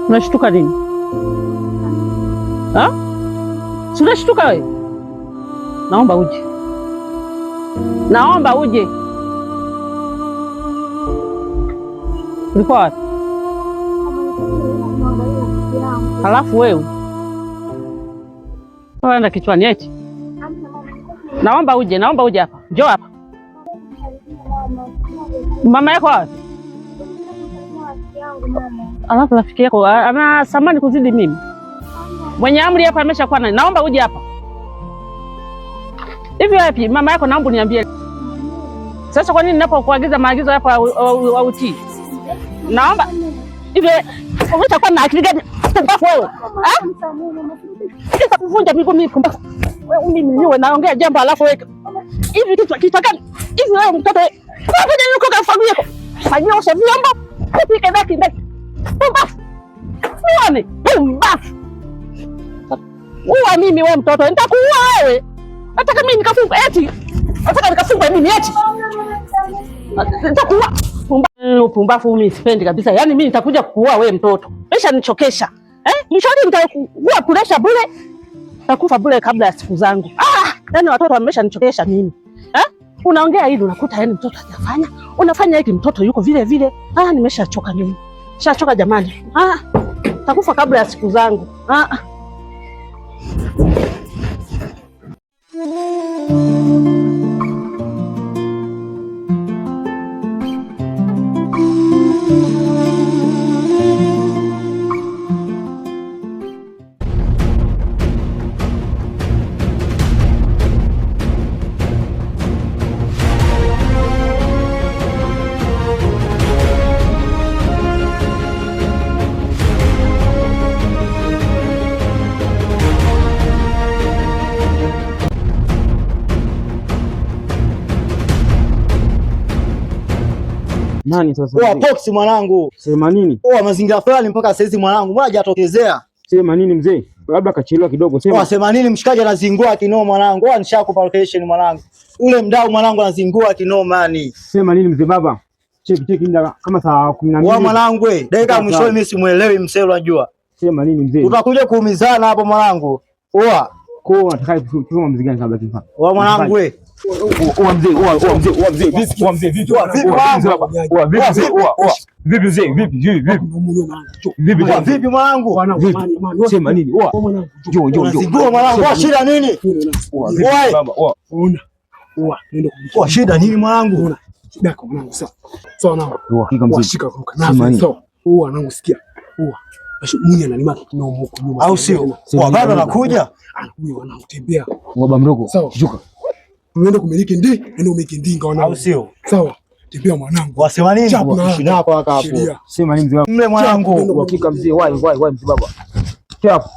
Unashtuka nini? Ha? Si unashtuka wewe? Naomba uje. Naomba uje. Ulikuwa wapi? Halafu wewe anda kichwani eti? Naomba uje hapa. Njoo hapa. Mama yako wapi? Alafu rafiki yako ana samani kuzidi mimi. Mwenye amri hapa ameshakuwa nani? Naomba uje hapa. Hivi wapi mama yako, naomba niambie. Sasa kwa nini ninapokuagiza maagizo hapa au utii? Naomba hivi utakuwa na akili gani? Pumbafu wewe. Ah? Sasa kuvunja miguu mimi pumbafu. Wewe mimi niwe naongea jambo alafu wewe. Hivi kitu gani? Hivi wewe mtoto wewe. Ngoja niko kwa familia yako. Fanyia osha vyombo. Kupika daki. Pumbafu. Uone, pumbafu. Uwa mimi wewe mtoto, nitakuua wewe. Nataka mimi nikafungwe eti. Nataka nikafungwe mimi eti. Nitakuua. Pumbafu mimi sipendi kabisa. Yaani mimi nitakuja kukuua wewe mtoto. Mesha nichokesha. Mshoni nitakuua puresha bure. Nitakufa bure kabla ya siku zangu. Yaani watoto wamesha nichokesha mimi. Unaongea hivi unakuta yaani mtoto hajafanya. Unafanya hiki mtoto yuko vile vile. Nimeshachoka mimi. Nishachoka jamani. Nitakufa kabla ya siku zangu. Nani sasa? Oa box mwanangu. Sema nini? Oa mazingira fulani mpaka saizi mwanangu. Mwaje atokezea. Sema nini mzee? Labda kachelewa kidogo. Sema. Oa sema nini mshikaji anazingua kinoma mwanangu. Oa nishakupa location mwanangu. Ule mdau mwanangu anazingua kinoma yani. Sema nini mzee baba? Cheki ndio kama saa 12. Oa mwanangu wewe. Dakika mwisho mimi simuelewi msee unajua. Sema nini mzee? Utakuja kuumizana hapo mwanangu. Oa. Kwa nataka kusoma mzee gani kabla kifa. Oa mwanangu wewe. Vipi mwanangu? Sema nini? Njoo mwanangu, shida nini? Oa shida nini mwanangu? Shida kwa mwanangu sawa. Sawa nao. Washika kuruka nazo. Sawa. Wanangu sikia. Mwenye analima kinoma huko nyuma. Au sio? Bado anakuja? Anakuja wanatembea. Baba mdogo. Shuka. Tunaenda kumiliki ndio umiliki ndinga wanangu. Au sio? Sawa. Tembea mwanangu. Wasema nini? Shida yako hapo. Sema nini mzee? Mle mwanangu. Hakika mzee, wai mzee baba. Chapo.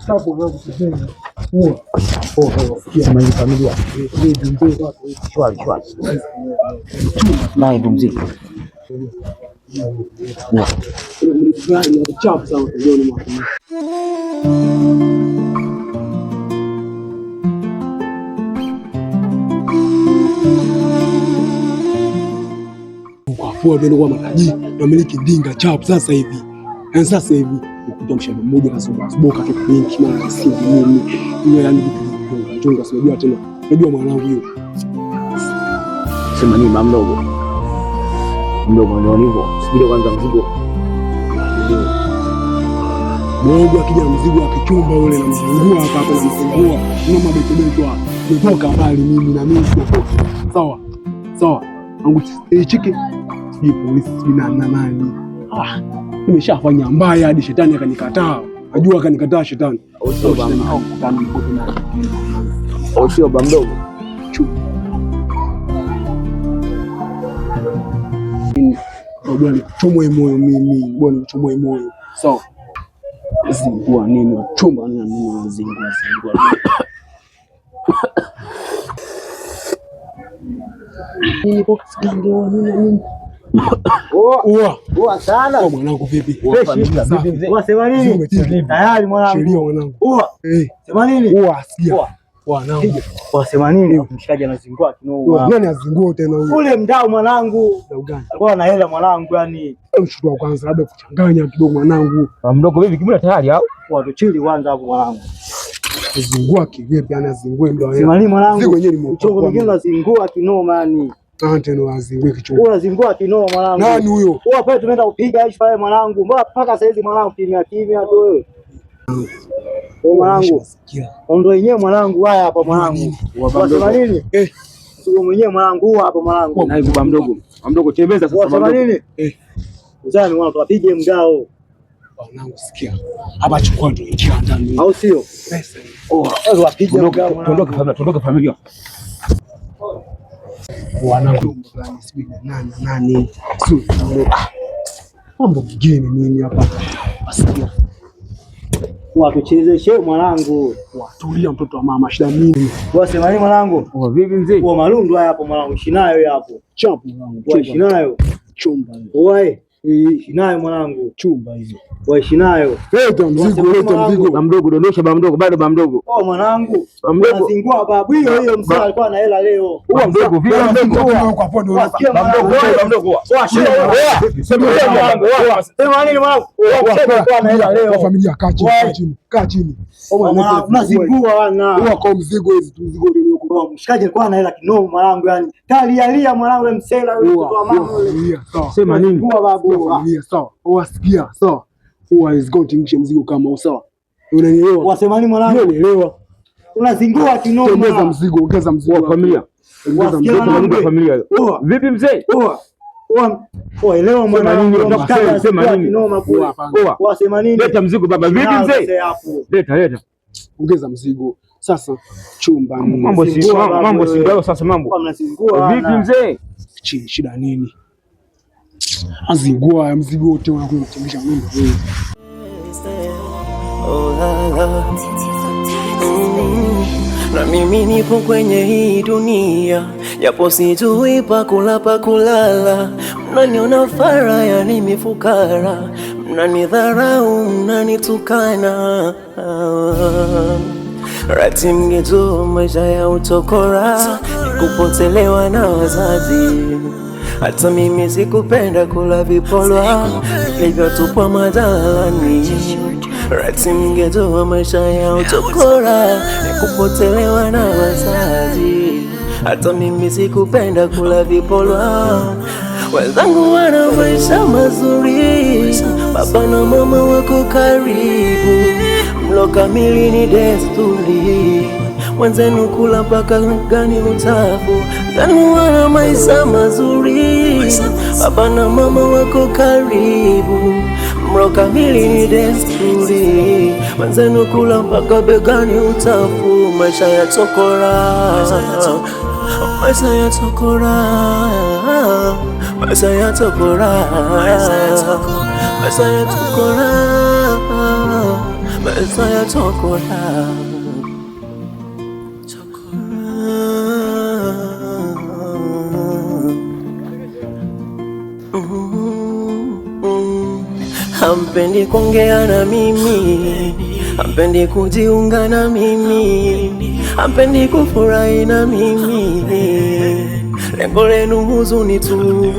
Chapo mwanangu sema. Sema hii familia. Shwari. Naye ndo mzee. Chapo sawa ndio mwanangu. Kwa vile kwa mataji wamiliki ndinga chap sasa hivi. Na sasa hivi ukuta mshamba mmoja kasumbuka tu benki mara si mimi. Yeye yani vitu chunga sijua tena. Unajua mwanangu hiyo. Sema nini mama mdogo? Mdogo ndio hivyo. Subiri kwanza mzigo. Mungu akija mzigo akichumba ule na mzingua hapa na mzingua. Una mabeto hapo. Nitoka mbali mimi na mimi. Sawa. Angu chiki polisi na nani. Nimeshafanya mbaya hadi shetani akanikataa. Najua akanikataa shetani. Sio baba mdogo. Bwana chomoe moyo mimi. Bwana chomoe moyo. Sawa. Zingua nini? Chumba nini zingua. Nini kwa ndio nini? Oa sana. Mwanangu vipi? Wasema nini? Tayari mwanangu. Sheria mwanangu. Sema nini? Sikia. Wanangu. Wasema nini? Mshikaji anazingua kinoma. Nani azingua tena huyo? Ule mdau mwanangu. Mdau gani? Alikuwa na hela mwanangu yani. Mshukuru wa kwanza labda kuchanganya kidogo mwanangu. Mdogo vipi kibula tayari au? Watu chili kwanza hapo mwanangu. Azingua kivipi? Ana azingue mdau. Sema nini mwanangu? Ziko wenyewe ni mchongo mwingine unazingua kinoma yani. Tena wazingue kichongo. Unazingua kinoma mwanangu. Nani huyo? Wewe pale tumeenda kupiga ishi pale mwanangu. Mbona mpaka sasa hivi mwanangu kimya tu wewe? Mwanangu. Ondo yenyewe mwanangu haya hapa mwanangu. Wasema nini? Sio mwenyewe mwanangu hapa mwanangu. Na hivi mdogo. Mdogo tembeza sasa mdogo. Wasema nini? Uzani mwanangu tupige mgao. Mwanangu sikia. Hapa chukua tu ingia ndani. Au sio? Pesa. Wapige mgao. Tuondoke familia. Wanangu nani? Sio. Mambo mgeni nini hapa? Asikia. Watuchezeshe mwanangu. Watulia mtoto wa mama, shida nini? Wasema nini mwanangu? Vipi mzee? Malundu haya hapo mwanangu, ishi nayo hapo. Chapu mwanangu. Ishi nayo. Chumba. Wewe, ishi nayo mwanangu. Chumba hizo. Waishi nayo. Leta mzigo. Mdogo dondosha mdogo, bado mdogo. Mwanangu. Anazingua babu hiyo mzee alikuwa na hela leo. Mdogo vipi mdogo? Kwa hapo ndio. Mdogo. Sema nini mwanangu? Alikuwa na hela leo. Familia kaa chini. Unazingua wana. Huwa kwa mzigo hizi tu mzigo ndio uko. Mshikaji alikuwa na hela kinoma mwanangu yani. Kalialia mwanangu msela yule mtoto wa mama yule. Sema nini? Babu. Sawa. Wasikia sawa. Huwa is going to ingisha mzigo kama sawa. Unanielewa? Wasema nini mwanangu? Unanielewa? Unazingua kinoma. Ongeza mzigo wa familia. Ongeza mzigo wa familia. Vipi mzee? Elewa mwanangu. Sema nini? Wasema nini? Leta mzigo baba. Vipi mzee? Leta. Ongeza mzigo. Sasa chumba mambo si ndio sasa mambo. Vipi mzee? Shida nini? Azingua mzigo wote unakuja kuchangisha ng'ombe wewe. Na mimi nipo kwenye hii dunia, japo sijui pa kula pa kulala. Mnaniona fara, yani mifukara, mnanidharau, mnanitukana. Rati mgeto maisha ya utokora, nikupotelewa na wazazi. Hata mimi sikupenda kula vipolwa, nilivyotupwa madalani. Rati mgeto maisha ya utokora, nikupotelewa na wazazi. Hata mimi sikupenda kula vipolwa. Wenzangu wana maisha mazuri, baba na mama wako karibu, mlo kamili ni desturi. Wenzenu kula mpaka gani utafu. Wenzangu wana maisha mazuri, baba na mama wako karibu, mlo kamili ni desturi. Wenzenu kula mpaka begani utafu. Maisha ya tokora, maisha ya tokora, maisha ya tokora, maisha ya tokora, maisha ya tokora. Hampendi kuongea na mimi, hampendi kujiunga na mimi, hampendi kufurahi na mimi. Lengo lenu huzuni tu,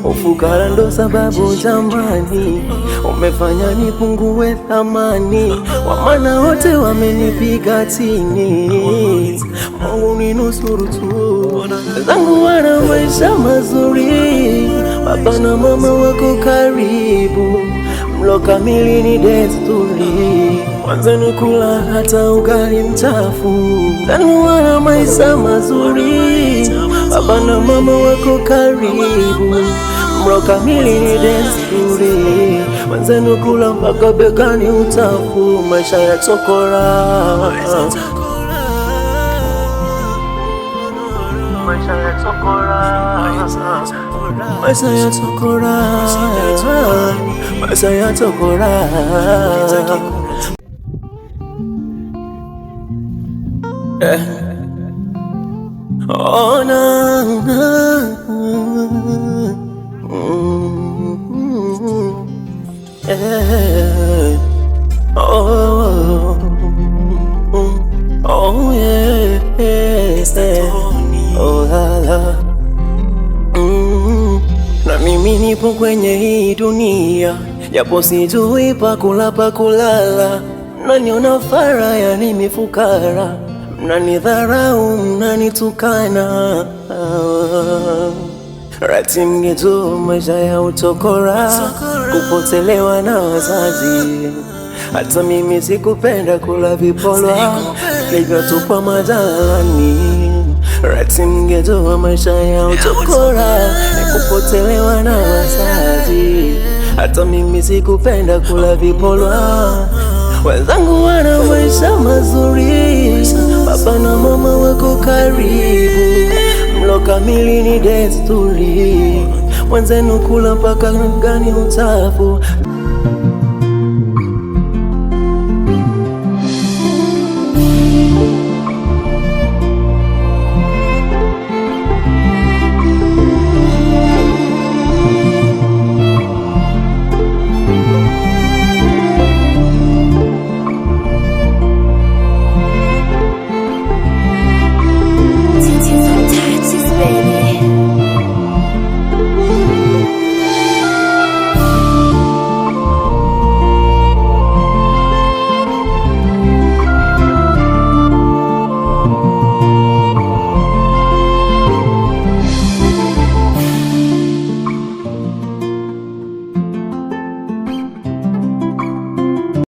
ufukara ndo sababu jamani. Umefanya nipungue thamani, wamana wote wamenipiga chini. Mungu ninusuru tu. Wenzangu wana maisha mazuri, baba na mama wako karibu, mlo kamili ni desturi. Wenzenu kula hata ugali mchafu. Wenzenu wana maisha mazuri, baba na mama wako karibu, mlo kamili ni desturi. Wenzenu kula mpaka begani utafu. Maisha ya tokora, maisha ya tokora, maisha ya tokora, maisha ya tokora. Oh na oh yeah. nipo kwenye hii dunia, japo sijui pa kula pa kulala. Mnaniona fara, yani mifukara, mnanidharau, mnanitukana. Rati mngejua maisha ya utokora, kupotelewa na wazazi. Hata mimi sikupenda kula vipolwa vilivyotupa majalani. Rati mngejua maisha ya utokora, kupotelewa na wazazi. Hata mimi sikupenda kula vipolwa. Wenzangu wana maisha mazuri, baba na mama wako karibu, mlo kamili ni desturi. Wenzenu kula mpaka gani utafu.